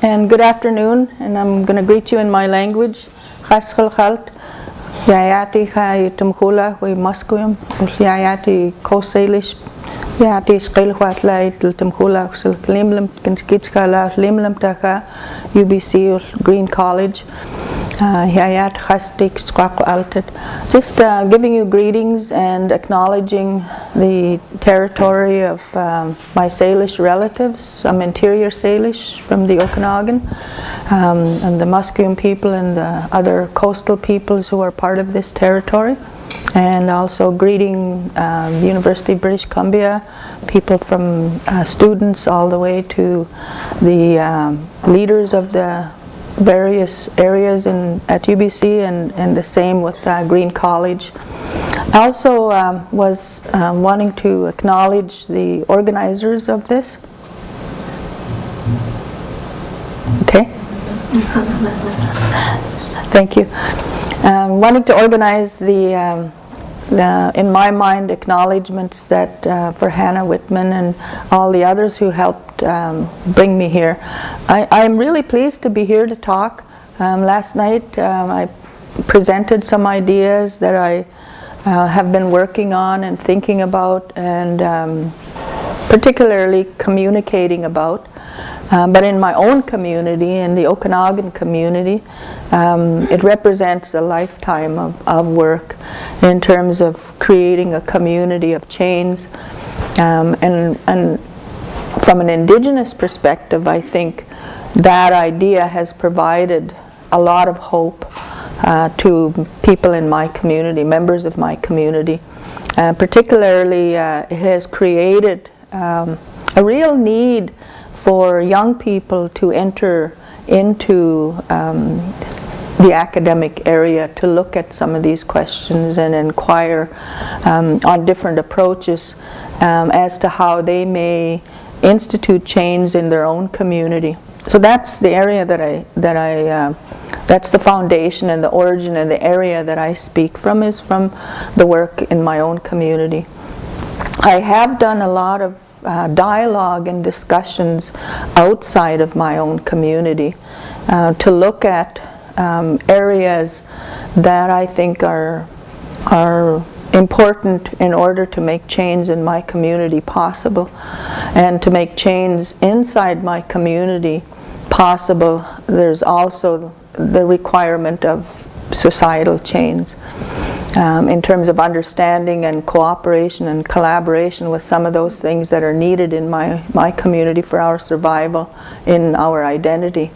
and good afternoon, and I'm going to greet you in my language. Chaschalchalt, Yayati Chai Tumkula, we Musquim, Yayati Kosalish, Yati Skilhuatlai, Tumkula, Limlam, Kinskitskala, Limlam Taka, UBC, Green College. Yayat Chastik Squak Altet. Just giving you greetings and acknowledging the territory of my Salish relatives, some interior Salish from the Okanagan, and the Musqueam people and the other coastal peoples who are part of this territory. And also greeting the University of British Columbia, people from students all the way to the leaders of the various areas at UBC, and the same with Green College. I also was wanting to acknowledge the organizers of this. Okay. Thank you. Wanting to organize the in my mind, acknowledgements that for Hannah Whitman and all the others who helped bring me here. I'm really pleased to be here to talk. Last night I presented some ideas that I have been working on and thinking about, and particularly communicating about. But in my own community, in the Okanagan community, it represents a lifetime of work in terms of creating a community of chains. And from an Indigenous perspective, I think that idea has provided a lot of hope to people in my community, members of my community. Particularly, it has created a real need for young people to enter into the academic area to look at some of these questions and inquire on different approaches as to how they may institute change in their own community. So that's the area that's the foundation and the origin and the area that I speak from, is from the work in my own community. I have done a lot of dialogue and discussions outside of my own community to look at areas that I think are important in order to make change in my community possible, and to make change inside my community possible. There's also the requirement of societal change. In terms of understanding and cooperation and collaboration with some of those things that are needed in my community for our survival in our identity.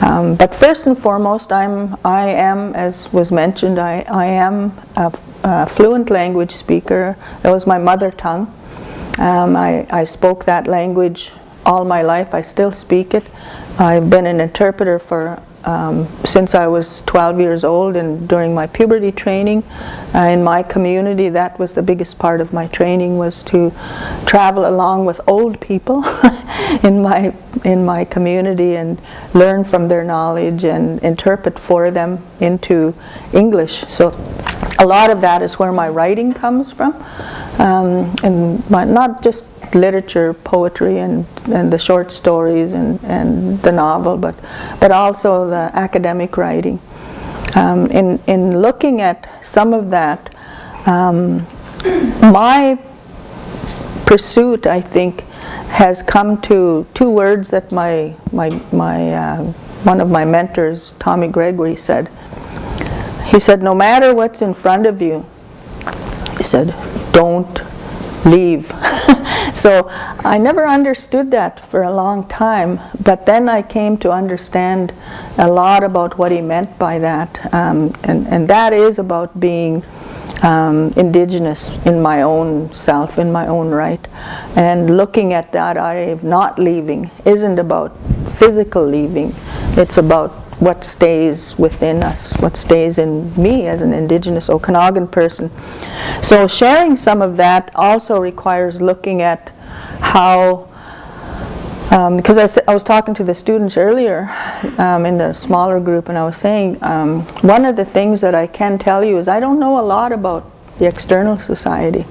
But first and foremost, I am, as was mentioned, I am a fluent language speaker. That was my mother tongue. I spoke that language all my life. I still speak it. I've been an interpreter for since I was 12 years old, and during my puberty training in my community, that was the biggest part of my training, was to travel along with old people in my community and learn from their knowledge and interpret for them into English. So a lot of that is where my writing comes from, and not just literature, poetry, and the short stories and the novel, but also the academic writing. In looking at some of that, my pursuit, I think, has come to two words that one of my mentors, Tommy Gregory, said. He said, "No matter what's in front of you," he said, "don't leave." So I never understood that for a long time, but then I came to understand a lot about what he meant by that, and that is about being Indigenous in my own self, in my own right, and looking at that idea of not leaving isn't about physical leaving. It's about what stays within us, what stays in me as an Indigenous Okanagan person. So sharing some of that also requires looking at how, because I was talking to the students earlier in the smaller group, and I was saying one of the things that I can tell you is I don't know a lot about the external society.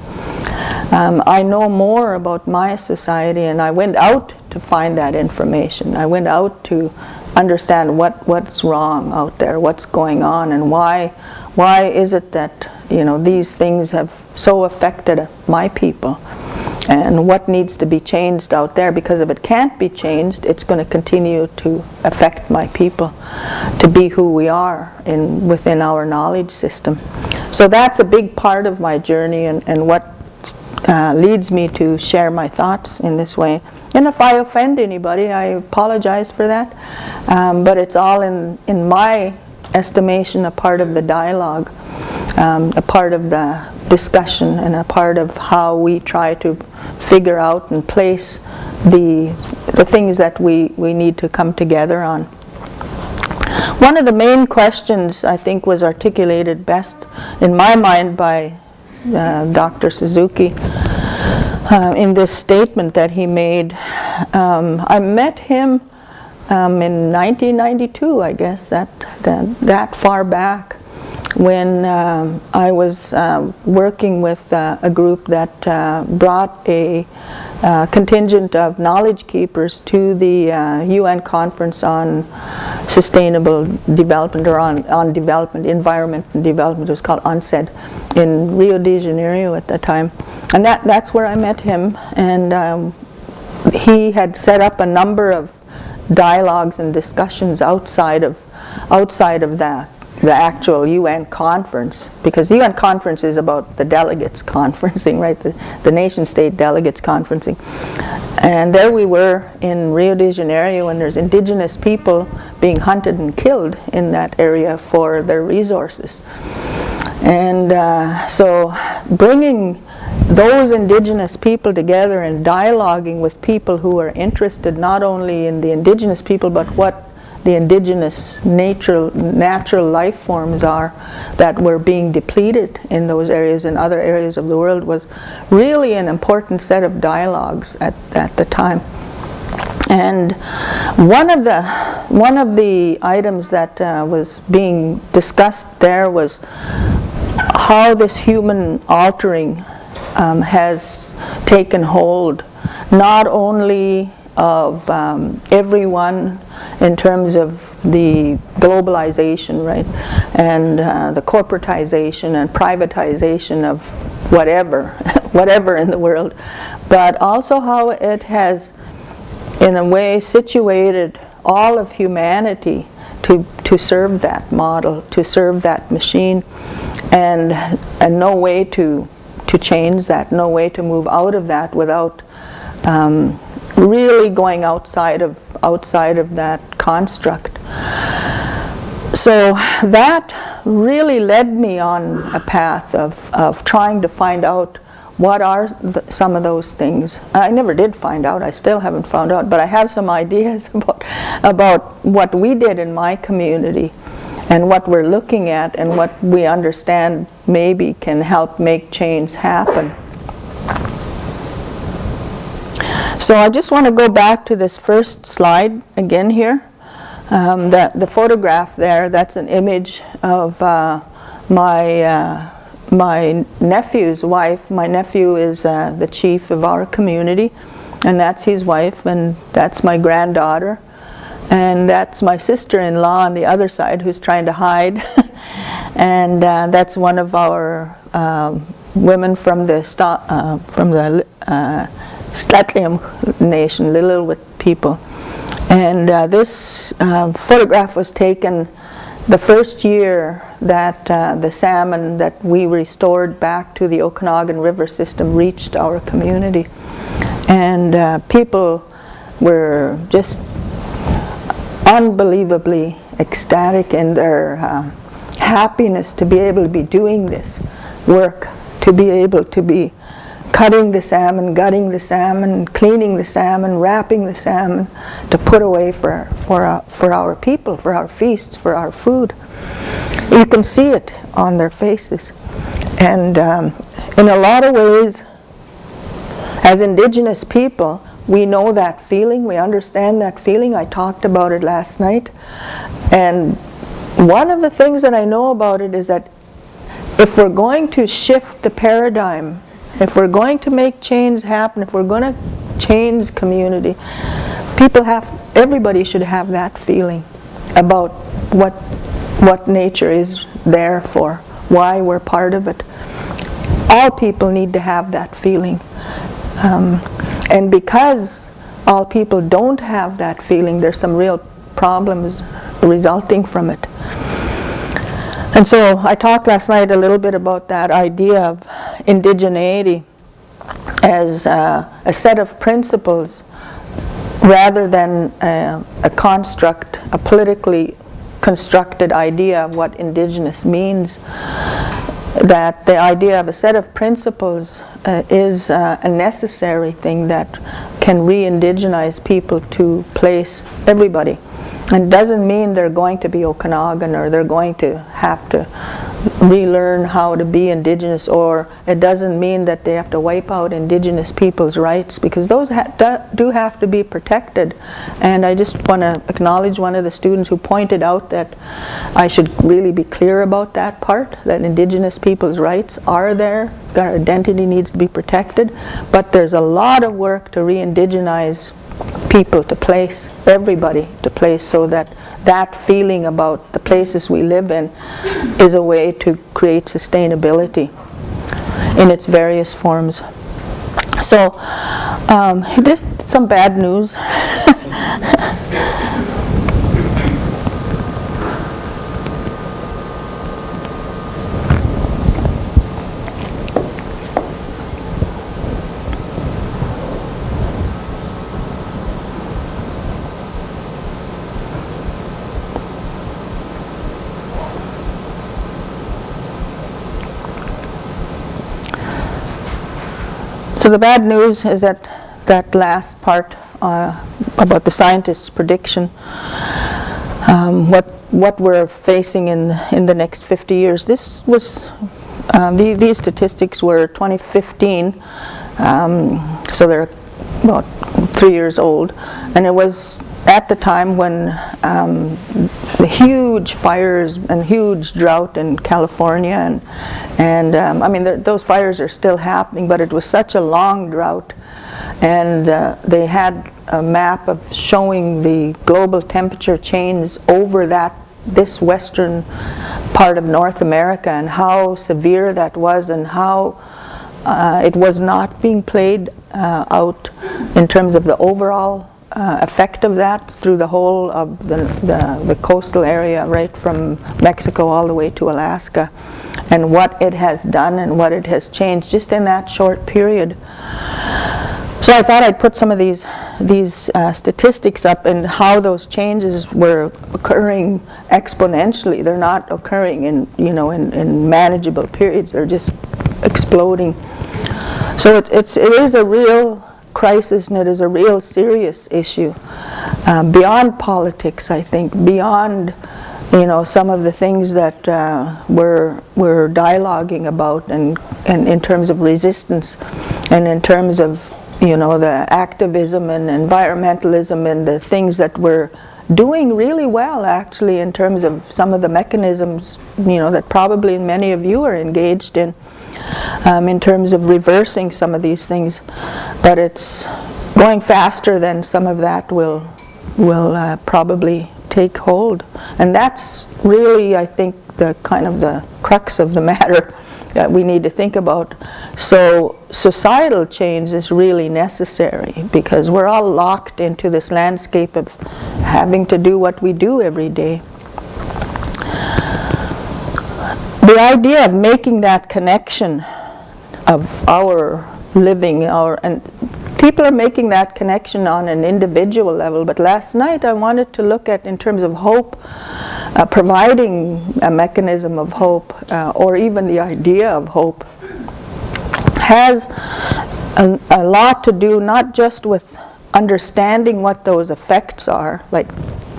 I know more about my society, and I went out to find that information. I went out to understand what's wrong out there, what's going on, and why is it that, you know, these things have so affected my people, and what needs to be changed out there, because if it can't be changed, it's going to continue to affect my people to be who we are within our knowledge system. So that's a big part of my journey, and what leads me to share my thoughts in this way. And if I offend anybody, I apologize for that, but it's all in my estimation a part of the dialogue, a part of the discussion, and a part of how we try to figure out and place the things that we need to come together on. One of the main questions, I think, was articulated best in my mind by Dr. Suzuki in this statement that he made. I met him in 1992, I guess, that far back, when I was working with a group that brought a contingent of knowledge keepers to the UN conference on sustainable development, or on development, environment and development. It was called UNCED, in Rio de Janeiro at the time. And that's where I met him, and he had set up a number of dialogues and discussions outside of the actual UN conference, because the UN conference is about the delegates conferencing, right? The nation-state delegates conferencing. And there we were in Rio de Janeiro, and there's indigenous people being hunted and killed in that area for their resources. And so bringing those indigenous people together and dialoguing with people who are interested not only in the indigenous people, but what the indigenous natural life forms are that were being depleted in those areas and other areas of the world, was really an important set of dialogues at the time. And one of the items that was being discussed there was how this human altering has taken hold, not only of everyone in terms of the globalization, right, and the corporatization and privatization of whatever in the world, but also how it has, in a way, situated all of humanity to serve that model, to serve that machine, and no way to change that, no way to move out of that without really going outside of that construct. So that really led me on a path of trying to find out what are some of those things. I never did find out, I still haven't found out, but I have some ideas about what we did in my community and what we're looking at and what we understand maybe can help make change happen. So I just want to go back to this first slide again here. The photograph there, that's an image of my nephew's wife. My nephew is the chief of our community, and that's his wife, and that's my granddaughter, and that's my sister-in-law on the other side who's trying to hide, and that's one of our women from the St'át'imc Nation, Lillooet people. And this photograph was taken the first year that the salmon that we restored back to the Okanagan River system reached our community. And people were just unbelievably ecstatic in their happiness to be able to be doing this work, to be able to be cutting the salmon, gutting the salmon, cleaning the salmon, wrapping the salmon to put away for our people, for our feasts, for our food. You can see it on their faces. And in a lot of ways, as Indigenous people, we know that feeling, we understand that feeling. I talked about it last night. And one of the things that I know about it is that if we're going to shift the paradigm, if we're going to make change happen, if we're going to change community. Everybody should have that feeling about what nature is there for, why we're part of it. All people need to have that feeling. And because all people don't have that feeling, there's some real problems resulting from it. And so I talked last night a little bit about that idea of indigeneity as a set of principles rather than a construct, a politically constructed idea of what indigenous means. That the idea of a set of principles is a necessary thing that can re-indigenize people to place everybody. And it doesn't mean they're going to be Okanagan, or they're going to have to relearn how to be indigenous, or it doesn't mean that they have to wipe out indigenous people's rights, because those do have to be protected. And I just want to acknowledge one of the students who pointed out that I should really be clear about that part, that indigenous people's rights are there, their identity needs to be protected, but there's a lot of work to re-indigenize people, to place everybody to place, so that that feeling about the places we live in is a way to create sustainability in its various forms. So this some bad news. So the bad news is that last part about the scientists' prediction, what we're facing in the next 50 years. This was these statistics were 2015, so they're about 3 years old, and it was at the time when the huge fires and huge drought in California, and I mean those fires are still happening, but it was such a long drought, and they had a map of showing the global temperature change over this western part of North America, and how severe that was, and how it was not being played out in terms of the overall effect of that through the whole of the coastal area, right from Mexico all the way to Alaska, and what it has done and what it has changed just in that short period. So I thought I'd put some of these statistics up, and how those changes were occurring exponentially. They're not occurring in manageable periods. They're just exploding. So it is a real crisis, and it is a real serious issue beyond politics, I think, beyond some of the things that we're dialoguing about, and in terms of resistance, and in terms of the activism and environmentalism, and the things that we're doing really well actually in terms of some of the mechanisms that probably many of you are engaged in terms of reversing some of these things, but it's going faster than some of that will probably take hold. And that's really, I think, the kind of the crux of the matter that we need to think about. So societal change is really necessary, because we're all locked into this landscape of having to do what we do every day. The idea of making that connection of our living, and people are making that connection on an individual level, but last night I wanted to look at, in terms of hope, providing a mechanism of hope, or even the idea of hope, has a lot to do not just with understanding what those effects are, like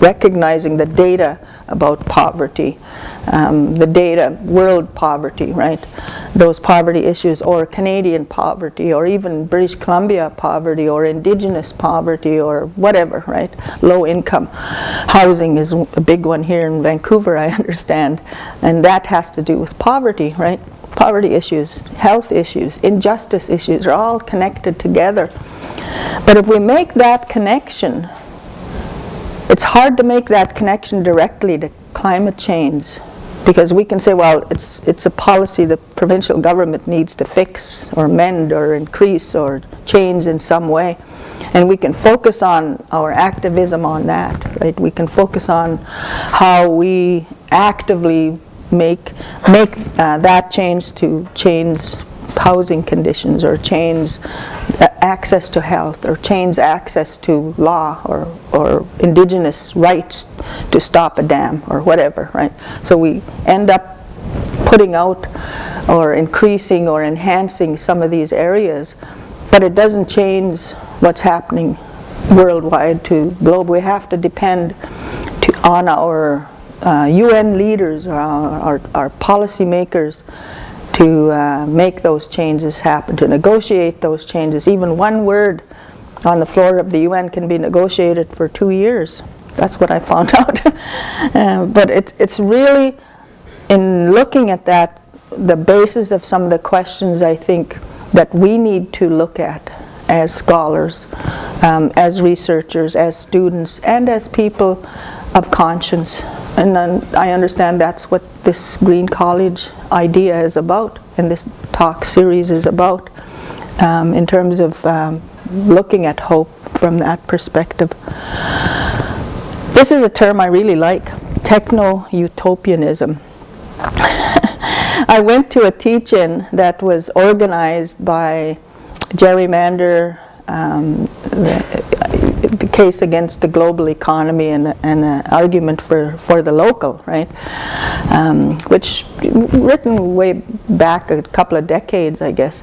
recognizing the data about poverty, the data, world poverty, right? Those poverty issues, or Canadian poverty, or even British Columbia poverty, or Indigenous poverty, or whatever, right? Low income. Housing is a big one here in Vancouver, I understand, and that has to do with poverty, right? poverty issues, health issues, injustice issues are all connected together. But if we make that connection, it's hard to make that connection directly to climate change, because we can say, well, it's a policy the provincial government needs to fix or mend or increase or change in some way. And we can focus on our activism on that, right? We can focus on how we actively make that change to change housing conditions, or change access to health, or change access to law, or indigenous rights to stop a dam, or whatever, right? So we end up putting out or increasing or enhancing some of these areas, but it doesn't change what's happening worldwide to globe. We have to depend on our UN leaders, or our policymakers, to make those changes happen, to negotiate those changes. Even one word on the floor of the UN can be negotiated for 2 years. That's what I found out. But it's really, in looking at that, the basis of some of the questions I think that we need to look at as scholars, as researchers, as students, and as people of conscience. And I understand that's what this Green College idea is about, and this talk series is about, in terms of looking at hope from that perspective. This is a term I really like, Techno-Utopianism. I went to a teach-in that was organized by gerrymander, the case against the global economy, and an argument for the local, right? Which written way back a couple of decades, I guess.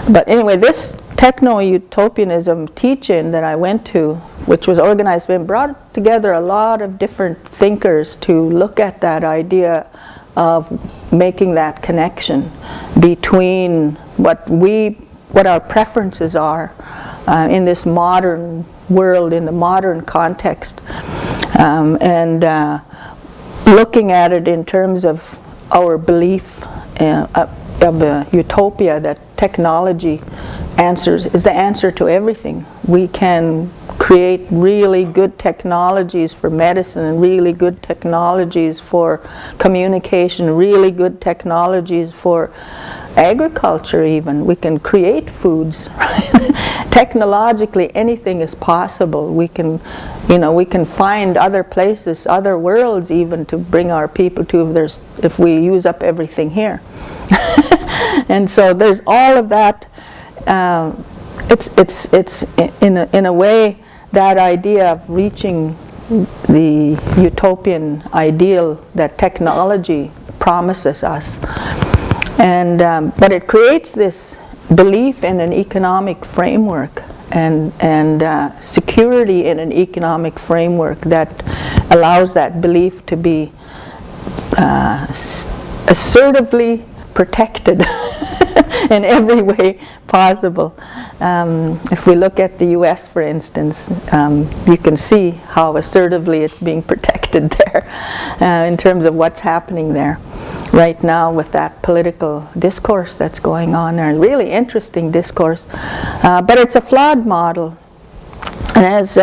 But anyway, this Techno-Utopianism teach-in that I went to, which was organized and brought together a lot of different thinkers to look at that idea of making that connection between what our preferences are in this modern world, in the modern context, and looking at it in terms of our belief of a utopia that technology is the answer to everything. We can create really good technologies for medicine, and really good technologies for communication, really good technologies for agriculture even. We can create foods, right? Technologically, anything is possible. We can find other places, other worlds even, to bring our people to if we use up everything here. And so there's all of that. It's in a way that idea of reaching the utopian ideal that technology promises us, and but it creates this belief in an economic framework and security in an economic framework that allows that belief to be assertively protected in every way possible. If we look at the US, for instance, you can see how assertively it's being protected there in terms of what's happening there right now with that political discourse that's going on there. Really interesting discourse, but it's a flawed model. And as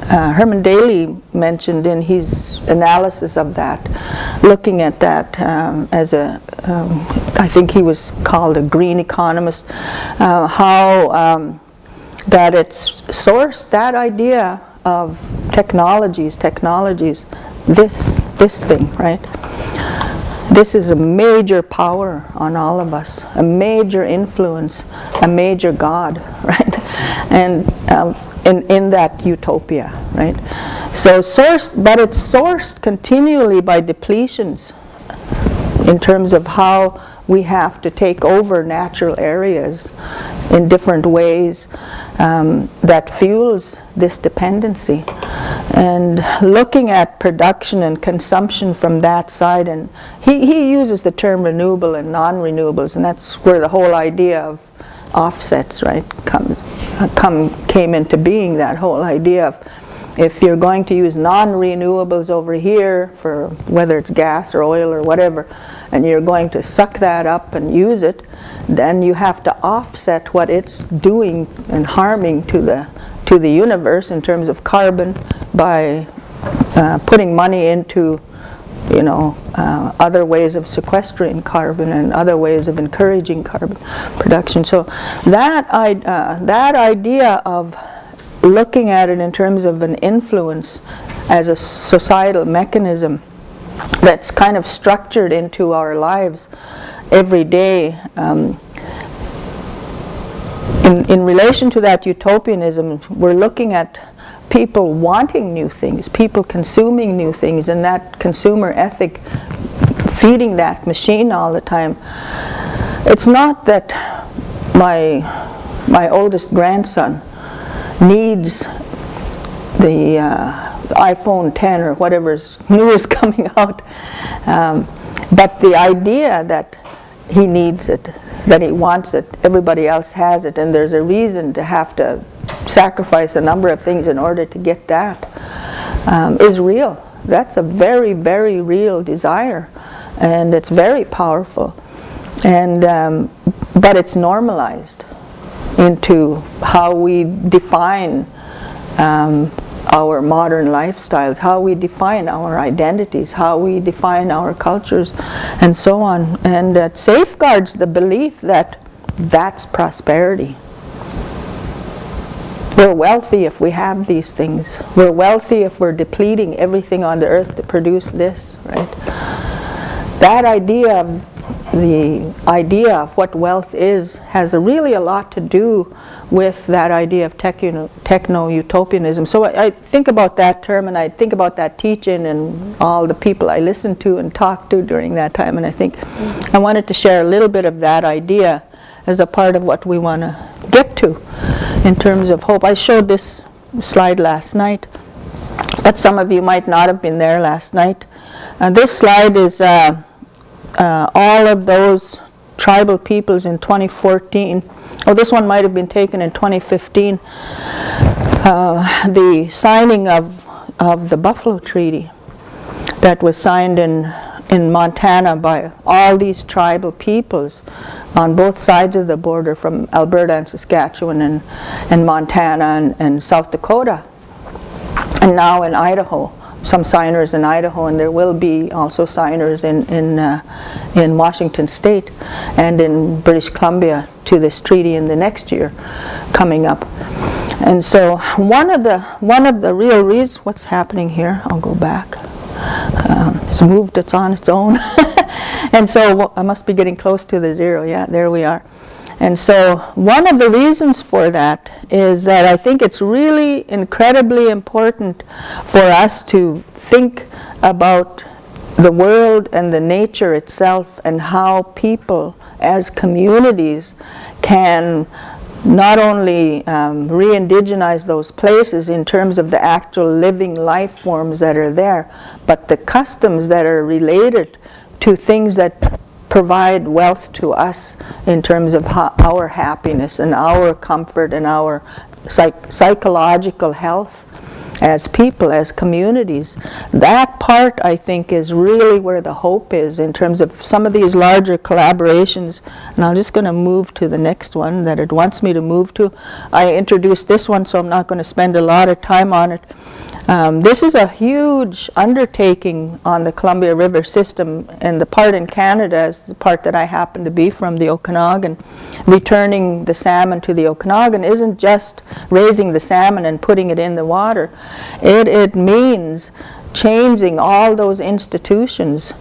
Herman Daly mentioned in his analysis of that, looking at that as I think he was called a green economist, how that it's sourced, that idea of technologies, this thing, right? This is a major power on all of us, a major influence, a major God, right? And in that utopia, right? So but it's sourced continually by depletions in terms of how we have to take over natural areas in different ways that fuels this dependency. And looking at production and consumption from that side, and he uses the term renewable and non-renewables, and that's where the whole idea of offsets, right, came into being, that whole idea of if you're going to use non-renewables over here for whether it's gas or oil or whatever, and you're going to suck that up and use it, then you have to offset what it's doing and harming to the universe in terms of carbon by putting money into, you know, other ways of sequestering carbon and other ways of encouraging carbon production. So that idea of looking at it in terms of an influence as a societal mechanism that's kind of structured into our lives every day. In relation to that utopianism, we're looking at people wanting new things, people consuming new things, and that consumer ethic feeding that machine all the time. It's not that my oldest grandson needs the iPhone 10 or whatever's new is coming out, but the idea that he needs it, that he wants it, everybody else has it, and there's a reason to have to sacrifice a number of things in order to get that, is real. That's a very, very real desire, and it's very powerful, and but it's normalized into how we define our modern lifestyles, how we define our identities, how we define our cultures, and so on. And it safeguards the belief that that's prosperity. We're wealthy if we have these things. We're wealthy if we're depleting everything on the earth to produce this, right? That idea of the idea of what wealth is has really a lot to do with that idea of techno-utopianism. So I think about that term, and I think about that teaching and all the people I listened to and talked to during that time, and I think I wanted to share a little bit of that idea as a part of what we want to get to in terms of hope. I showed this slide last night, but some of you might not have been there last night. This slide is all of those tribal peoples in 2014. Oh, this one might have been taken in 2015. The signing of the Buffalo Treaty that was signed in Montana by all these tribal peoples on both sides of the border, from Alberta and Saskatchewan and Montana and South Dakota, and now in Idaho. Some signers in Idaho, and there will be also signers in Washington State and in British Columbia to this treaty in the next year coming up. And so one of the real reasons, what's happening here, I'll go back. It's moved, it's on its own. And so I must be getting close to the zero. Yeah, there we are. And so one of the reasons for that is that I think it's really incredibly important for us to think about the world and the nature itself, and how people as communities can not only re-indigenize those places in terms of the actual living life forms that are there, but the customs that are related to things that provide wealth to us in terms of our happiness and our comfort and our psychological health as people, as communities. That part, I think, is really where the hope is in terms of some of these larger collaborations. And I'm just going to move to the next one that it wants me to move to. I introduced this one, so I'm not going to spend a lot of time on it. This is a huge undertaking on the Columbia River system, and the part in Canada is the part that I happen to be from, the Okanagan. Returning the salmon to the Okanagan isn't just raising the salmon and putting it in the water. It means changing all those institutions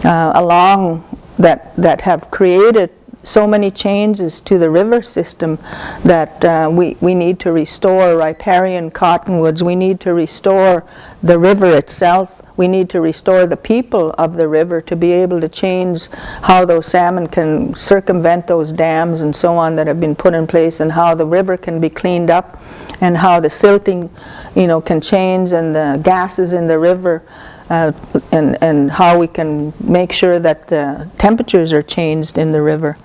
along that have created so many changes to the river system that we need to restore riparian cottonwoods. We need to restore the river itself. We need to restore the people of the river to be able to change how those salmon can circumvent those dams and so on that have been put in place, and how the river can be cleaned up, and how the silting, can change, and the gases in the river, and how we can make sure that the temperatures are changed in the river.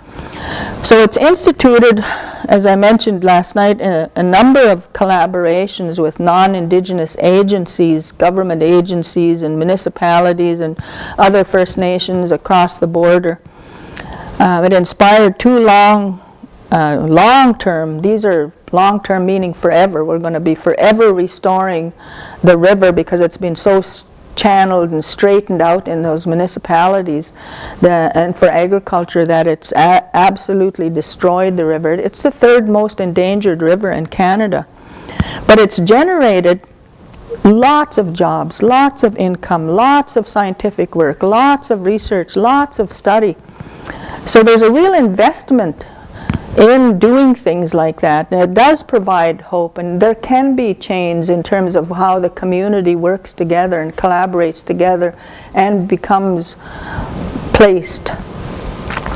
So it's instituted, as I mentioned last night, a number of collaborations with non-Indigenous agencies, government agencies and municipalities and other First Nations across the border. It inspired two long-term, these are long-term meaning forever. We're going to be forever restoring the river because it's been so channeled and straightened out in those municipalities and for agriculture that it's absolutely destroyed the river. It's the third most endangered river in Canada. But it's generated lots of jobs, lots of income, lots of scientific work, lots of research, lots of study. So there's a real investment in doing things like that. And it does provide hope, and there can be change in terms of how the community works together and collaborates together and becomes placed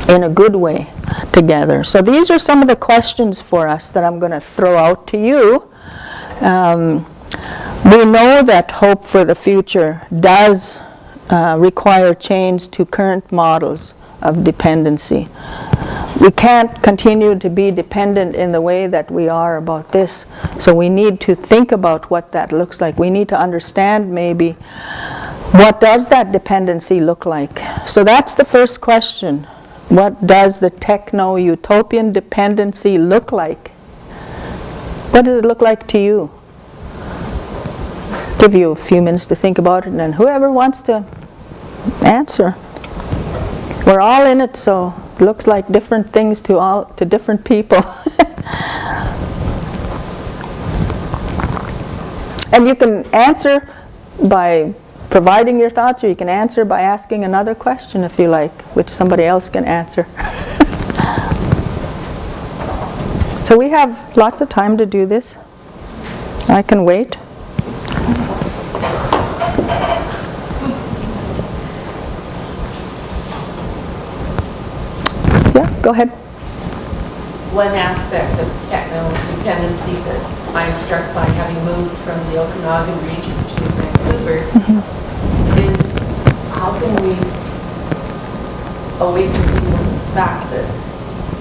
in a good way together. So these are some of the questions for us that I'm going to throw out to you. We know that hope for the future does require change to current models of dependency. We can't continue to be dependent in the way that we are about this. So we need to think about what that looks like. We need to understand maybe what does that dependency look like. So that's the first question. What does the techno-utopian dependency look like? What does it look like to you? Give you a few minutes to think about it, and then whoever wants to answer. We're all in it, so it looks like different things to different people. And you can answer by providing your thoughts, or you can answer by asking another question if you like, which somebody else can answer. So we have lots of time to do this. I can wait. Yeah, go ahead. One aspect of techno-dependency that I'm struck by, having moved from the Okanagan region to Vancouver, is how can we awaken people to the fact that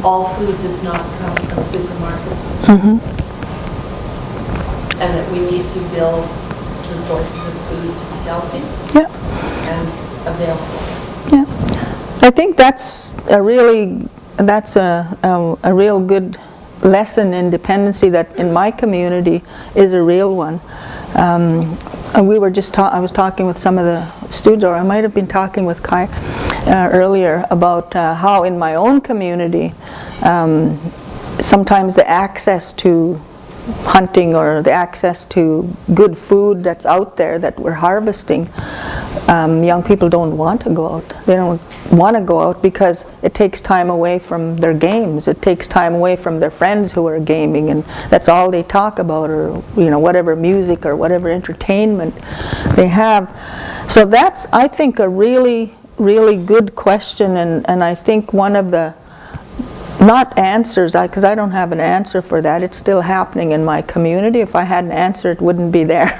all food does not come from supermarkets, and that we need to build the sources of food to be healthy and available. Yeah, I think that's a real good lesson in dependency that in my community is a real one. We were just I was talking with some of the students, or I might have been talking with Kai earlier about how in my own community sometimes the access to hunting or the access to good food that's out there that we're harvesting, young people don't want to go out. They don't want to go out because it takes time away from their games. It takes time away from their friends who are gaming, and that's all they talk about, or whatever music or whatever entertainment they have. So that's, I think, a really, really good question, and I think one of the not answers, because I don't have an answer for that. It's still happening in my community. If I had an answer, it wouldn't be there.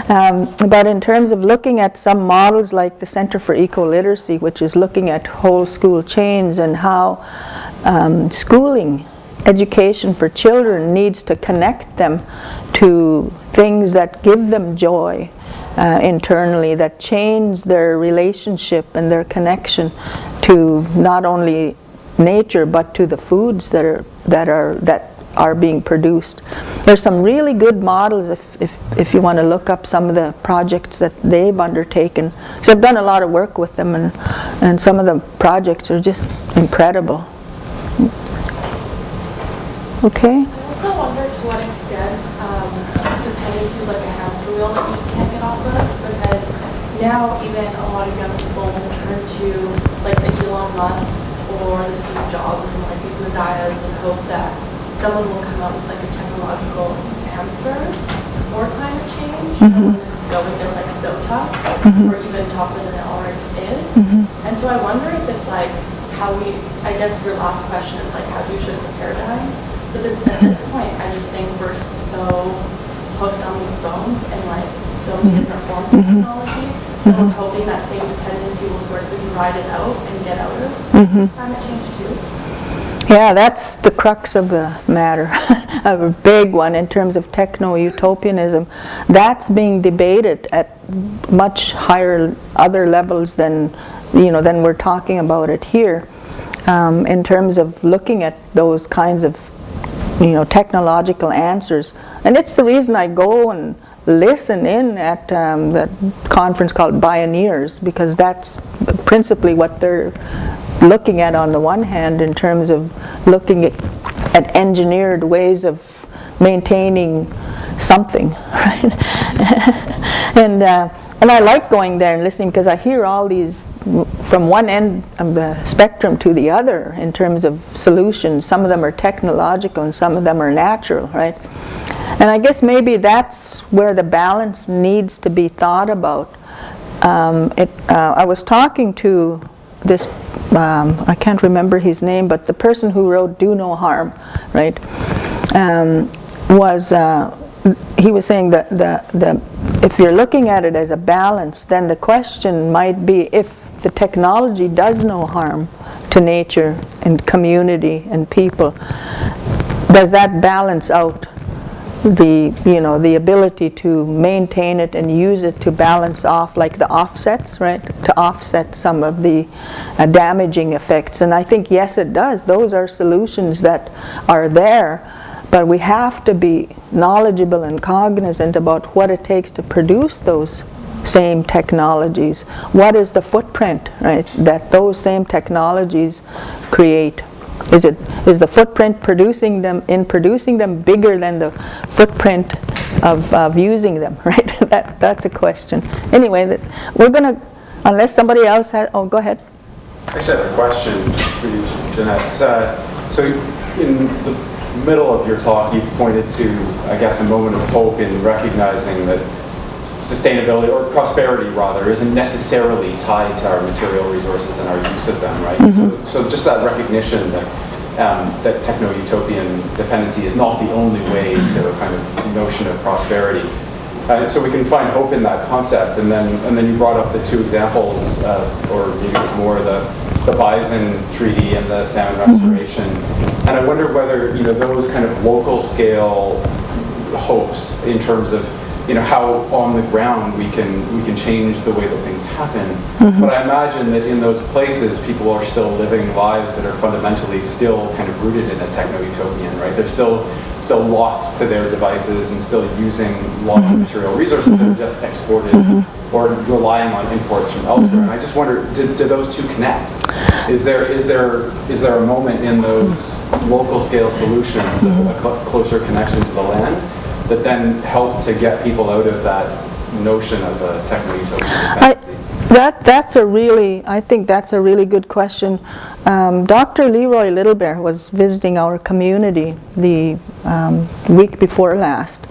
But in terms of looking at some models like the Center for Eco-Literacy, which is looking at whole school chains and how schooling, education for children needs to connect them to things that give them joy internally, that change their relationship and their connection to not only nature but to the foods that are being produced. There's some really good models if you want to look up some of the projects that they've undertaken. So I've done a lot of work with them, and some of the projects are just incredible. Okay. I also wonder to what extent dependency is like a hamster wheel that you just can't get off of, because now even a lot of young people will turn to like the Elon Musk or the Steve Jobs and like these messiahs and hope that someone will come up with like a technological answer for climate change. Go with it like so tough, or even tougher than it already is. And so I wonder if it's like how we, I guess your last question is like how do you shift the paradigm? But at this point, I just think we're so hooked on these phones and like so many different forms of technology. So I'm hoping that same dependency will sort of ride it out and get out of climate change too. Yeah, that's the crux of the matter, a big one in terms of techno-utopianism. That's being debated at much higher other levels than we're talking about it here, in terms of looking at those kinds of technological answers. And it's the reason I go and listen in at that conference called Pioneers, because that's principally what they're looking at on the one hand, in terms of looking at engineered ways of maintaining something, right? and I like going there and listening, because I hear all these from one end of the spectrum to the other in terms of solutions. Some of them are technological and some of them are natural, right? And I guess maybe that's where the balance needs to be thought about. I was talking to this, I can't remember his name, but the person who wrote Do No Harm, right, he was saying that if you're looking at it as a balance, then the question might be, if the technology does no harm to nature and community and people, does that balance out the ability to maintain it and use it to balance off, like the offsets, right? To offset some of the damaging effects. And I think, yes, it does. Those are solutions that are there, but we have to be knowledgeable and cognizant about what it takes to produce those same technologies. What is the footprint, right, that those same technologies create? Is the footprint producing them bigger than the footprint of using them, right? That's a question. Anyway, we're going to, unless somebody else has, go ahead. I actually have a question for you, Jeannette. So in the middle of your talk, you pointed to, I guess, a moment of hope in recognizing that sustainability, or prosperity rather, isn't necessarily tied to our material resources and our use of them, right? Mm-hmm. So just that recognition that techno-utopian dependency is not the only way to a kind of notion of prosperity. So we can find hope in that concept, and then you brought up the two examples, or maybe more, the Bison Treaty and the sound restoration. Mm-hmm. And I wonder whether those kind of local scale hopes in terms of how on the ground we can change the way that things happen. Mm-hmm. But I imagine that in those places, people are still living lives that are fundamentally still kind of rooted in a techno-utopian, right? They're still locked to their devices and still using lots mm-hmm. of material resources mm-hmm. that are just exported mm-hmm. or relying on imports from elsewhere. Mm-hmm. And I just wonder, do those two connect? Is there a moment in those local scale solutions mm-hmm. of a closer connection to the land that then help to get people out of that notion of a techno-utopian dependency? I think that's a really good question. Dr. Leroy Littlebear was visiting our community the week before last.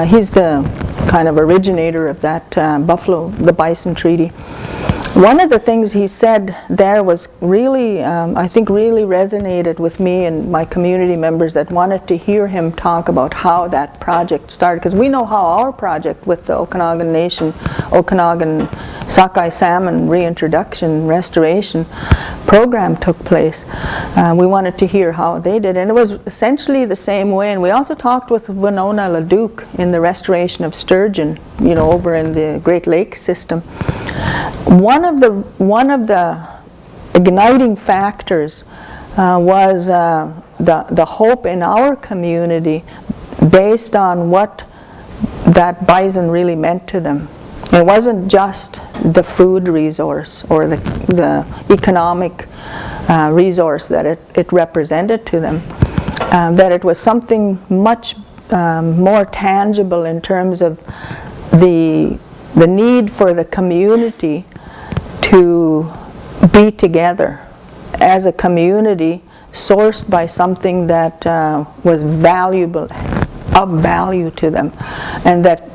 He's the kind of originator of that the Bison Treaty. One of the things he said there was really, I think really resonated with me and my community members that wanted to hear him talk about how that project started. Because we know how our project with the Okanagan Nation, Okanagan sockeye salmon reintroduction, restoration program took place. We wanted to hear how they did. And it was essentially the same way. And we also talked with Winona LaDuke in the restoration of sturgeon, over in the Great Lakes system. One of the igniting factors was the hope in our community based on what that bison really meant to them. It wasn't just the food resource or the economic resource that it represented to them, that it was something much more tangible in terms of the need for the community to be together as a community sourced by something that was of value to them, and that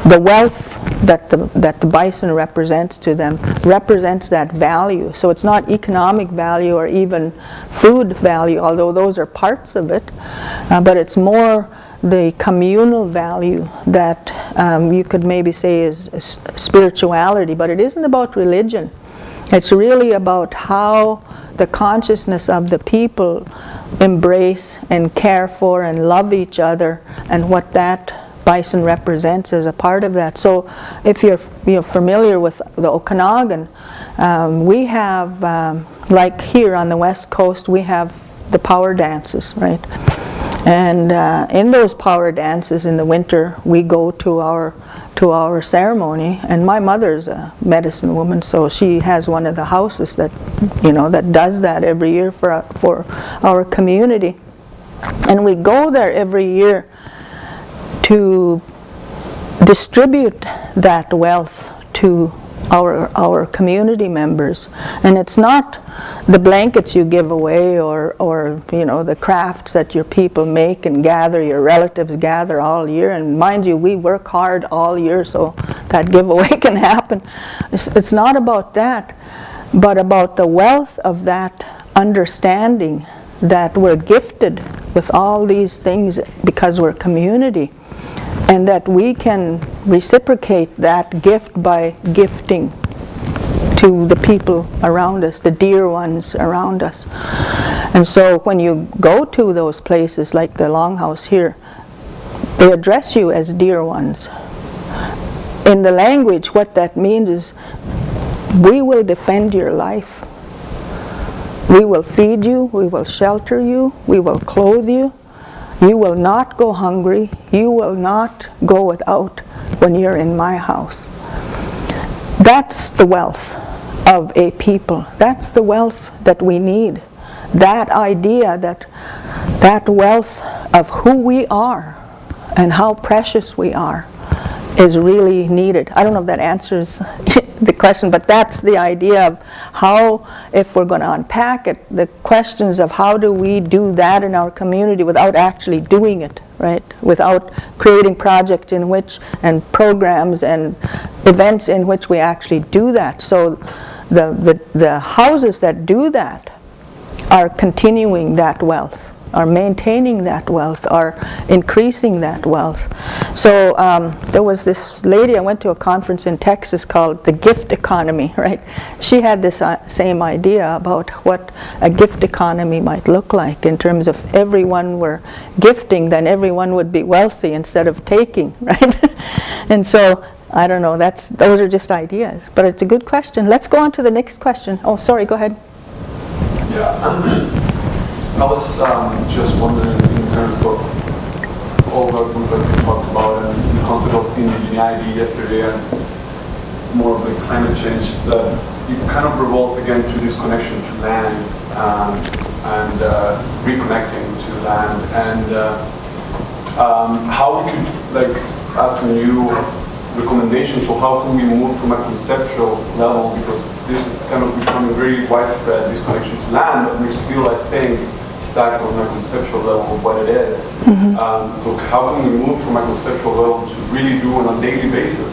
the wealth that the bison represents to them represents that value. So it's not economic value or even food value, although those are parts of it, but it's more the communal value that you could maybe say is spirituality, but it isn't about religion. It's really about how the consciousness of the people embrace and care for and love each other, and what that bison represents as a part of that. So if you're familiar with the Okanagan, we have, like here on the West Coast, we have the power dances, right? And in those power dances in the winter, we go to our ceremony, and my mother's a medicine woman, so she has one of the houses that that does that every year for our community. And we go there every year to distribute that wealth to our community members. And it's not the blankets you give away or the crafts that your people make and gather, your relatives gather all year. And mind you, we work hard all year so that giveaway can happen. It's not about that, but about the wealth of that understanding that we're gifted with all these things because we're community, and that we can reciprocate that gift by gifting to the people around us, the dear ones around us. And so when you go to those places like the Longhouse here, they address you as dear ones. In the language, what that means is, we will defend your life. We will feed you, we will shelter you, we will clothe you. You will not go hungry, you will not go without when you're in my house. That's the wealth of a people. That's the wealth that we need. That idea, that wealth of who we are and how precious we are is really needed. I don't know if that answers the question, but that's the idea of how, if we're going to unpack it, the questions of how do we do that in our community without actually doing it, right? Without creating projects in which, and programs and events in which we actually do that. So the houses that do that are continuing that wealth, are maintaining that wealth, are increasing that wealth. So there was this lady, I went to a conference in Texas called the gift economy, right? She had this same idea about what a gift economy might look like, in terms of everyone were gifting, then everyone would be wealthy instead of taking, right? And so, I don't know, those are just ideas, but it's a good question. Let's go on to the next question. Oh, sorry, go ahead. Yeah. I was just wondering, in terms of all the work that we talked about and the concept of indigeneity yesterday and more of the climate change, that it kind of revolves again to this connection to land and reconnecting to land, and how we could, like, asking you recommendations, so how can we move from a conceptual level, because this is kind of becoming very widespread, this connection to land, but we're still, I think, stuck on a conceptual level of what it is. Mm-hmm. So how can we move from a conceptual level to really do on a daily basis,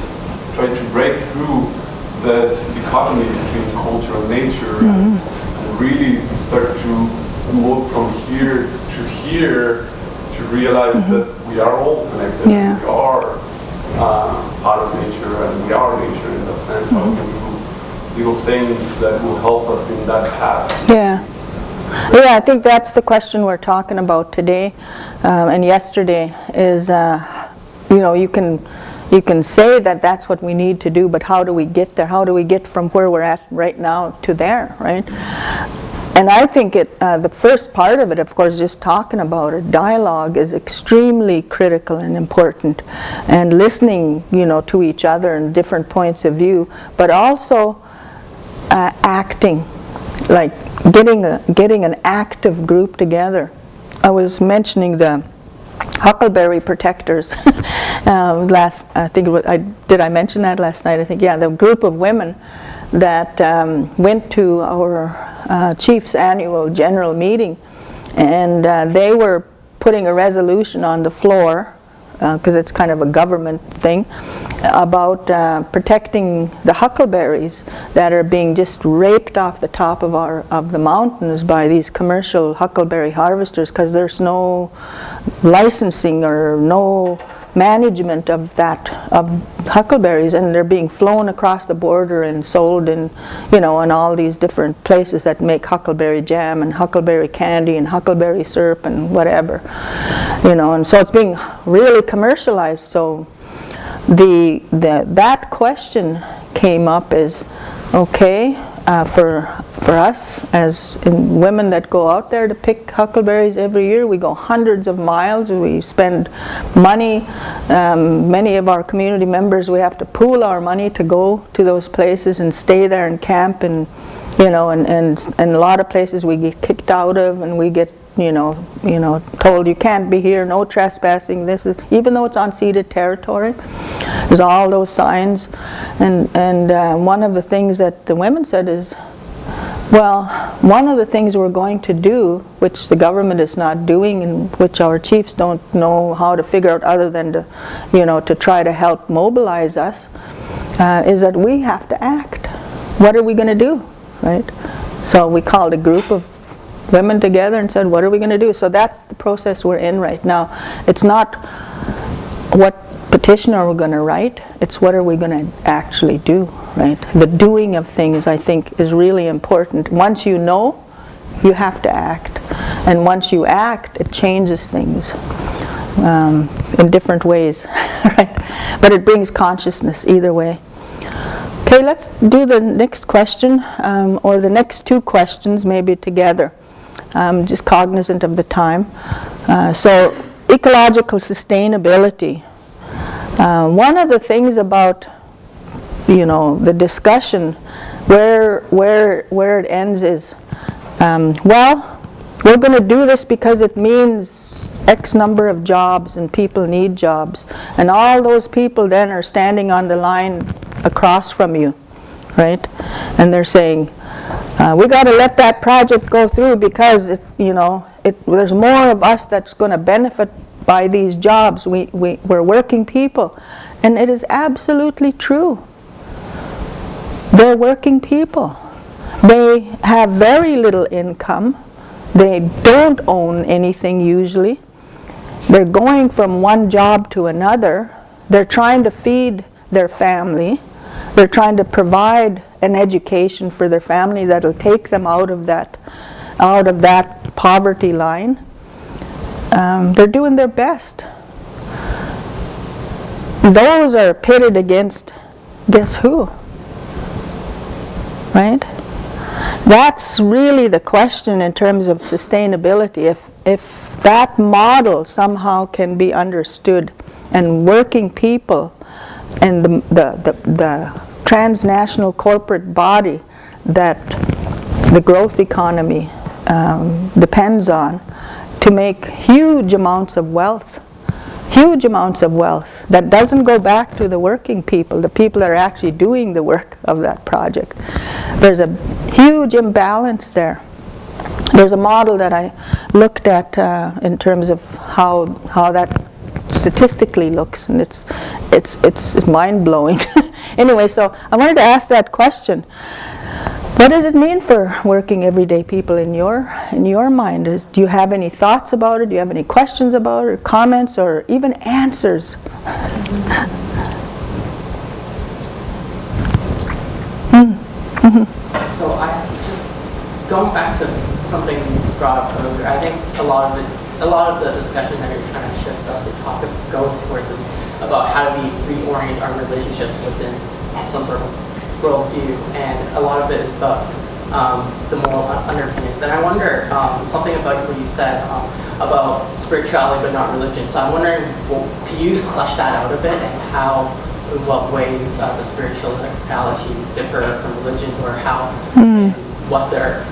try to break through this dichotomy between culture and nature, mm-hmm. and really start to move from here to here to realize mm-hmm. that we are all connected, yeah. We are part of nature, and we are nature in that sense. Mm-hmm. How can we do little things that will help us in that path? Yeah. Yeah, I think that's the question we're talking about today and yesterday is, you can say that that's what we need to do, but how do we get there? How do we get from where we're at right now to there, right? And I think the first part of it, of course, just talking about it, dialogue is extremely critical and important, and listening, to each other and different points of view, but also acting, like getting an active group together. I was mentioning the Huckleberry Protectors did I mention that last night? I think, yeah, the group of women that went to our chief's annual general meeting, and they were putting a resolution on the floor, because it's kind of a government thing, about protecting the huckleberries that are being just raped off the top of the mountains by these commercial huckleberry harvesters, because there's no licensing or no management of huckleberries, and they're being flown across the border and sold in, in all these different places that make huckleberry jam and huckleberry candy and huckleberry syrup and whatever, and so it's being really commercialized. So that question came up as, okay, for us as women that go out there to pick huckleberries every year, we go hundreds of miles, we spend money, many of our community members, we have to pool our money to go to those places and stay there and camp, and and a lot of places we get kicked out of, and we get told you can't be here, no trespassing, this is, even though it's unceded territory, there's all those signs. And one of the things that the women said is, well, one of the things we're going to do, which the government is not doing, and which our chiefs don't know how to figure out other than to, to try to help mobilize us, is that we have to act. What are we going to do, right? So we called a group of women together and said, what are we going to do? So that's the process we're in right now. It's not what petition are we going to write, it's what are we going to actually do, right? The doing of things, I think, is really important. Once you know, you have to act. And once you act, it changes things in different ways, right? But it brings consciousness either way. Okay, let's do the next question, or the next two questions maybe together. Just cognizant of the time. So, ecological sustainability. One of the things about, the discussion, where it ends is, well, we're going to do this because it means X number of jobs and people need jobs. And all those people then are standing on the line across from you, right? And they're saying, we got to let that project go through because there's more of us that's going to benefit by these jobs. We're working people, and it is absolutely true. They're working people. They have very little income. They don't own anything usually. They're going from one job to another. They're trying to feed their family. They're trying to provide an education for their family that'll take them out of that poverty line. They're doing their best. Those are pitted against guess who? Right? That's really the question in terms of sustainability. If that model somehow can be understood, and working people and the transnational corporate body that the growth economy depends on to make huge amounts of wealth that doesn't go back to the working people, the people that are actually doing the work of that project. There's a huge imbalance there. There's a model that I looked at in terms of how that statistically looks, and it's mind-blowing. Anyway, so I wanted to ask that question. What does it mean for working everyday people in your mind? Do you have any thoughts about it? Do you have any questions about it, or comments, or even answers? So I just going back to something you brought up earlier. I think a lot of the discussion that you're trying to shift us to go towards is about how do we reorient our relationships within some sort of worldview, and a lot of it is about the moral underpinnings. And I wonder something about what you said about spirituality but not religion. So I'm wondering, can you flesh that out a bit, and how, in what ways the spirituality differ from religion, or how and what their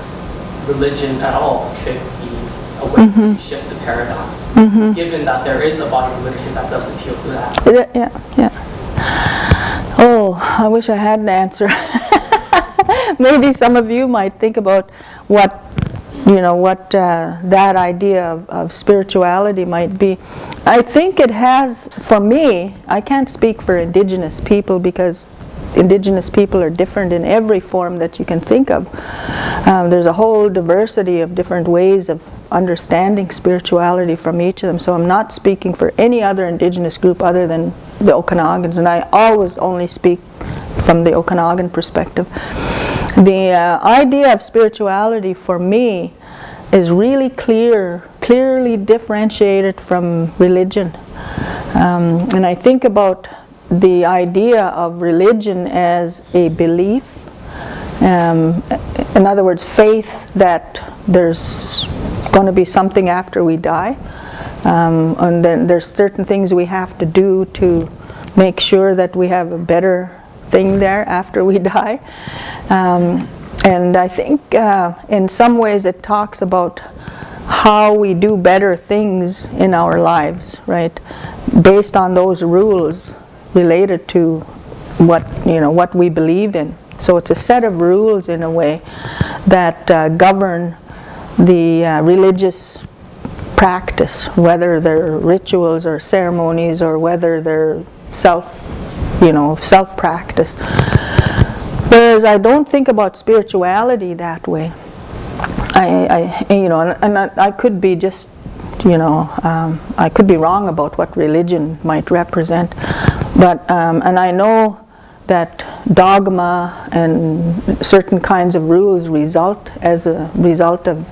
religion at all could be a way to shift the paradigm, given that there is a body of literature that does appeal to that. Yeah. Oh, I wish I had an answer. Maybe some of you might think about what that idea of spirituality might be. I think it has, for me, I can't speak for Indigenous people because indigenous people are different in every form that you can think of. There's a whole diversity of different ways of understanding spirituality from each of them. So I'm not speaking for any other indigenous group other than the Okinawans, and I always only speak from the Okanagan perspective. The idea of spirituality for me is really clearly differentiated from religion. And I think about the idea of religion as a belief. In other words, faith that there's going to be something after we die. And then there's certain things we have to do to make sure that we have a better thing there after we die. And I think in some ways it talks about how we do better things in our lives, right? Based on those rules related to what we believe in. So it's a set of rules in a way that govern the religious practice, whether they're rituals or ceremonies or whether they're self-practice. Whereas I don't think about spirituality that way. I could be just, I could be wrong about what religion might represent, but and I know that dogma and certain kinds of rules result as a result of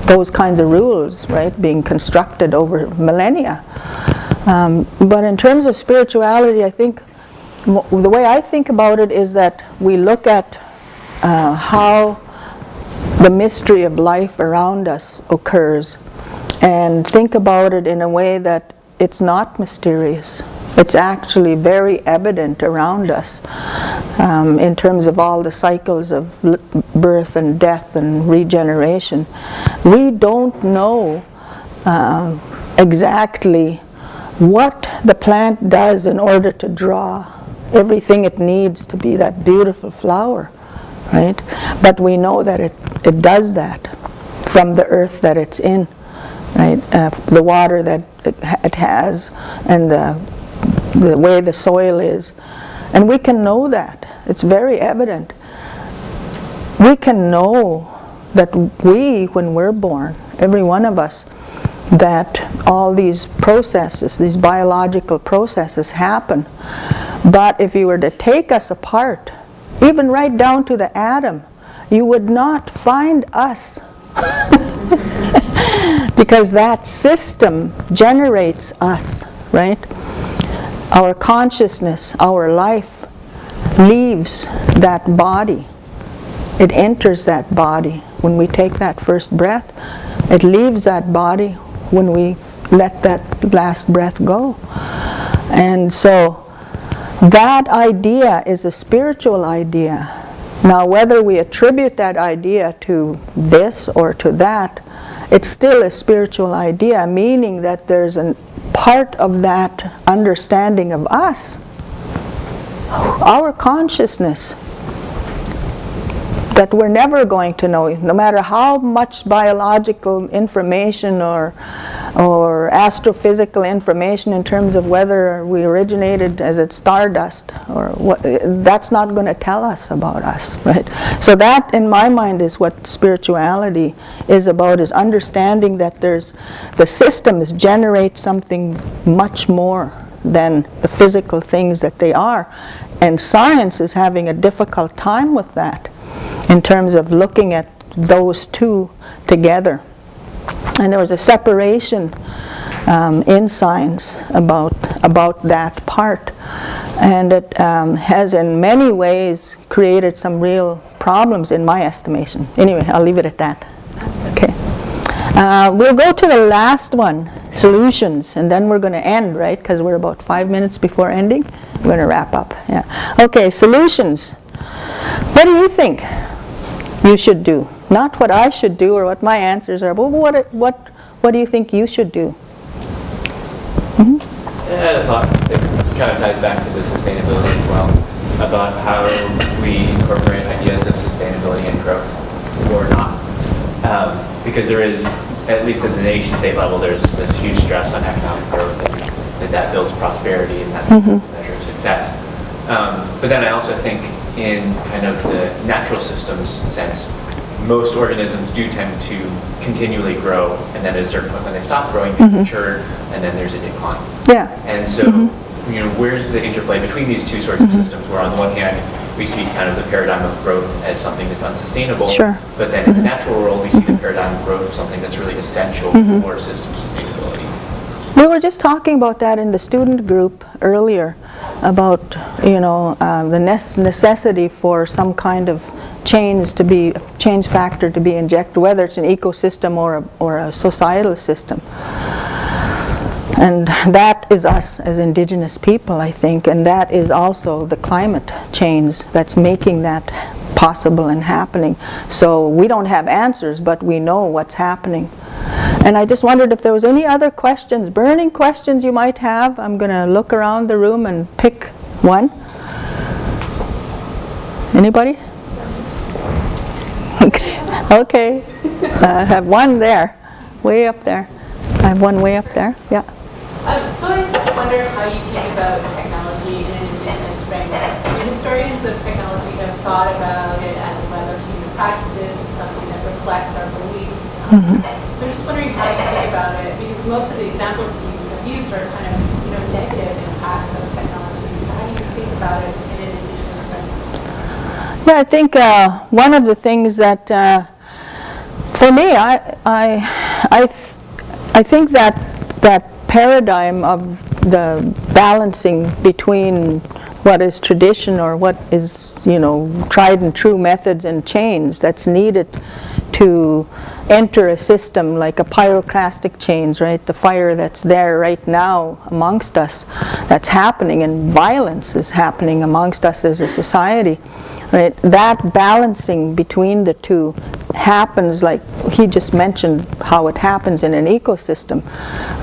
those kinds of rules, right, being constructed over millennia. But in terms of spirituality, I think the way I think about it is that we look at how the mystery of life around us occurs and think about it in a way that it's not mysterious. It's actually very evident around us in terms of all the cycles of birth and death and regeneration. We don't know exactly what the plant does in order to draw everything it needs to be that beautiful flower, right? But we know that it does that from the earth that it's in, right? The water that it has and the way the soil is. And we can know that. It's very evident. We can know that when we're born, every one of us, that all these processes, these biological processes happen. But if you were to take us apart, even right down to the atom, you would not find us. Because that system generates us, right? Our consciousness, our life, leaves that body. It enters that body when we take that first breath. It leaves that body when we let that last breath go. And so that idea is a spiritual idea. Now, whether we attribute that idea to this or to that, it's still a spiritual idea, meaning that there's a part of that understanding of us, our consciousness, that we're never going to know, no matter how much biological information or astrophysical information in terms of whether we originated as it's stardust or what, that's not going to tell us about us, right? So that, in my mind, is what spirituality is about, is understanding that the systems generate something much more than the physical things that they are. And science is having a difficult time with that, in terms of looking at those two together. And there was a separation in science about that part. And it has in many ways created some real problems in my estimation. Anyway, I'll leave it at that. Okay. We'll go to the last one, solutions, and then we're going to end, right? Because we're about 5 minutes before ending. We're going to wrap up. Yeah. Okay, solutions. What do you think you should do? Not what I should do or what my answers are, but what do you think you should do? Mm-hmm. I had a thought that kind of ties back to the sustainability as well, about how we incorporate ideas of sustainability and growth, or not. Because there is, at least at the nation state level, there's this huge stress on economic growth, and that builds prosperity, and that's a measure of success. But then I also think in kind of the natural systems sense, most organisms do tend to continually grow, and then at a certain point when they stop growing, they mature, and then there's a decline. Yeah. And so, you know, where's the interplay between these two sorts of systems, where on the one hand, we see kind of the paradigm of growth as something that's unsustainable, Sure. but then in the natural world, we see the paradigm of growth as something that's really essential for system sustainability. We were just talking about that in the student group earlier, about, you know, the necessity for some kind of change factor to be injected, whether it's an ecosystem or a societal system. And that is us as indigenous people, I think, and that is also the climate change that's making that possible and happening. So we don't have answers, but we know what's happening. And I just wondered if there was any other questions, burning questions you might have. I'm going to look around the room and pick one. Anybody? Okay. I have one there, way up there. I have one way up there. Yeah. So I just wonder how you think about technology in an Indigenous framework. I mean, historians of technology have thought about it as a web of human practices and something that reflects our beliefs. So I'm just wondering how you think about it, because most of the examples you have used are kind of, you know, negative impacts of technology. So how do you think about it in an Indigenous framework? Yeah, I think one of the things that, for me, I think that paradigm of the balancing between what is tradition or what is, you know, tried and true methods and change that's needed to enter a system like a pyroclastic change, right? The fire that's there right now amongst us, that's happening, and violence is happening amongst us as a society, right? That balancing between the two happens, like he just mentioned how it happens in an ecosystem,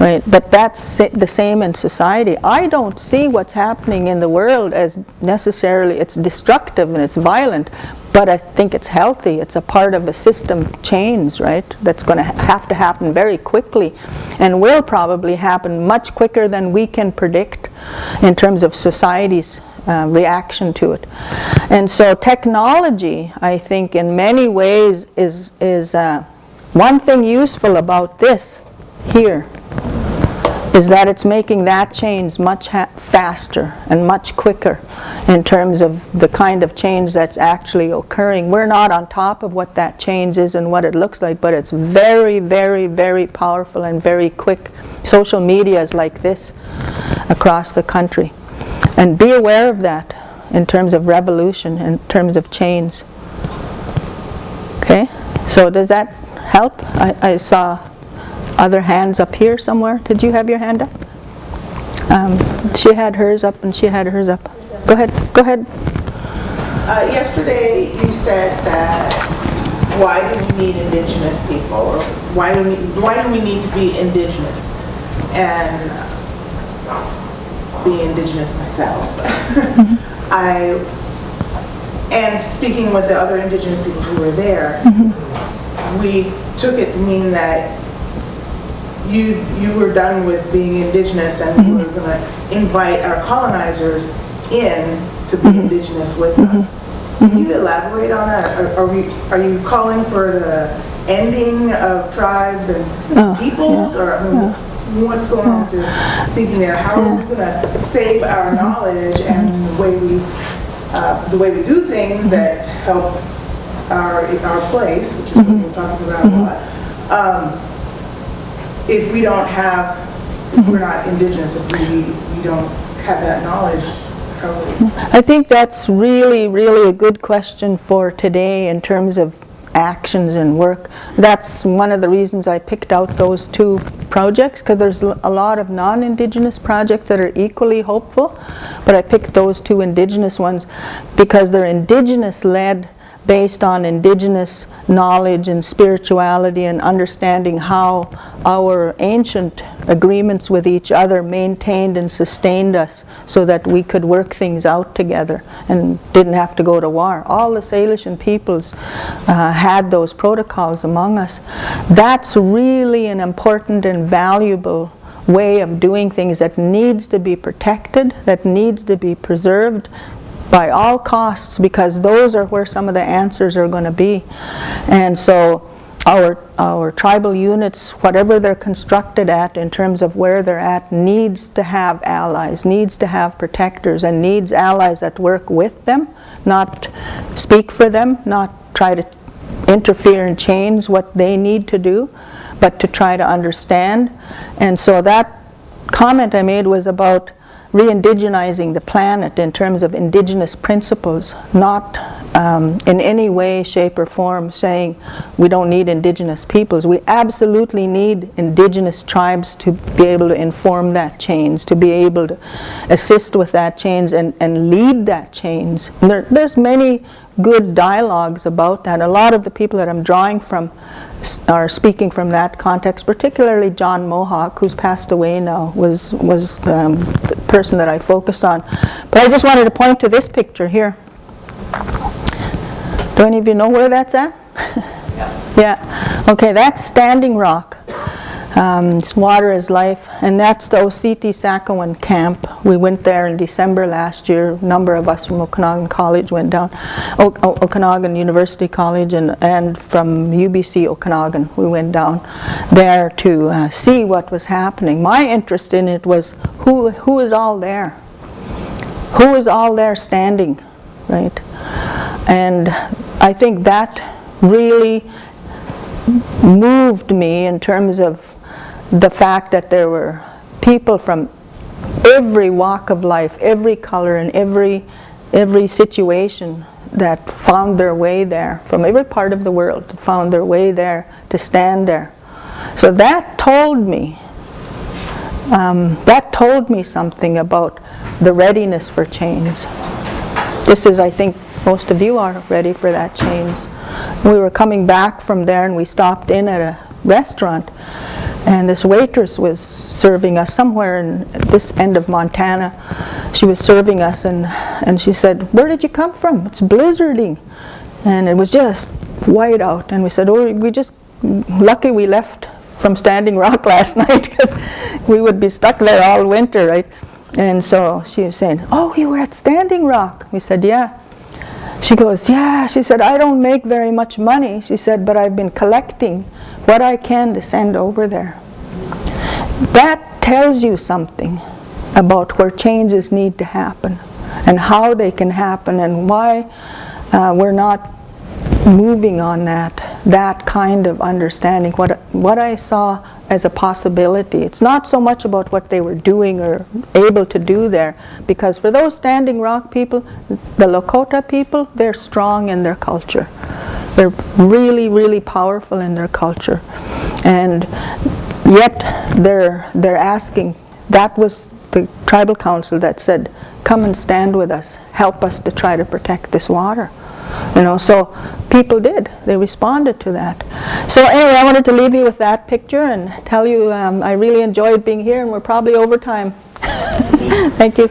right? But that's the same in society. I don't see what's happening in the world as necessarily it's destructive and it's violent, but I think it's healthy. It's a part of a system change, right? That's going to have to happen very quickly, and will probably happen much quicker than we can predict in terms of society's reaction to it. And so technology, I think, in many ways is one thing useful about this here is that it's making that change much faster and much quicker in terms of the kind of change that's actually occurring. We're not on top of what that change is and what it looks like, but it's very, very, very powerful and very quick. Social media is like this across the country. And be aware of that in terms of revolution, in terms of change. Okay? So does that help? I saw other hands up here somewhere. Did you have your hand up? She had hers up and she had hers up. Go ahead. Go ahead. Yesterday you said that why do we need Indigenous people? Or why do we need to be Indigenous? And being Indigenous myself, and speaking with the other Indigenous people who were there, we took it to mean that you were done with being Indigenous and you were going to invite our colonizers in to be Indigenous with us. Can you elaborate on that? Are you calling for the ending of tribes and peoples, or I mean, what's going on with your thinking there? How are we going to save our knowledge and the way we do things that help our place, which is what we're talking about a lot, if we don't have, if we're not Indigenous, if we don't have that knowledge? I think that's really, really a good question for today in terms of actions and work. That's one of the reasons I picked out those two projects, because there's a lot of non-Indigenous projects that are equally hopeful, but I picked those two Indigenous ones because they're Indigenous led, based on Indigenous knowledge and spirituality and understanding how our ancient agreements with each other maintained and sustained us so that we could work things out together and didn't have to go to war. All the Salishan peoples had those protocols among us. That's really an important and valuable way of doing things that needs to be protected, that needs to be preserved by all costs, because those are where some of the answers are going to be. And so our tribal units, whatever they're constructed at in terms of where they're at, needs to have allies, needs to have protectors, and needs allies that work with them, not speak for them, not try to interfere and change what they need to do, but to try to understand. And so that comment I made was about re-indigenizing the planet in terms of indigenous principles, not in any way, shape, or form saying we don't need indigenous peoples. We absolutely need indigenous tribes to be able to inform that change, to be able to assist with that change and lead that change. And there's many good dialogues about that. A lot of the people that I'm drawing from are speaking from that context, particularly John Mohawk, who's passed away now, was the person that I focus on. But I just wanted to point to this picture here. Do any of you know where that's at? Yeah. Okay, that's Standing Rock. It's Water is Life, and that's the Oceti-Sakowin camp. We went there in December last year. A number of us from Okanagan College went down, Okanagan University College, and from UBC Okanagan, we went down there to see what was happening. My interest in it was who is all there? Who is all there standing, right? And I think that really moved me in terms of the fact that there were people from every walk of life, every color, and every situation that found their way there, from every part of the world, found their way there to stand there. So that told me something about the readiness for change. Just as I think most of you are ready for that change. We were coming back from there and we stopped in at a restaurant, and this waitress was serving us somewhere in this end of Montana. She was serving us, and she said, "Where did you come from? It's blizzarding." And it was just white out, and we said, "Oh, we just lucky we left from Standing Rock last night, because we would be stuck there all winter, right?" And so she was saying, "Oh, you were at Standing Rock?" We said, "Yeah." She goes, "Yeah," she said, "I don't make very much money," she said, "but I've been collecting what I can to send over there." That tells you something about where changes need to happen and how they can happen, and why we're not moving on that kind of understanding. What I saw as a possibility. It's not so much about what they were doing or able to do there, because for those Standing Rock people, the Lakota people, they're strong in their culture. They're really, really powerful in their culture. And yet they're asking, that was the tribal council that said, "Come and stand with us, help us to try to protect this water." You know, so people did. They responded to that. So anyway, I wanted to leave you with that picture and tell you I really enjoyed being here, and we're probably over time. Thank you.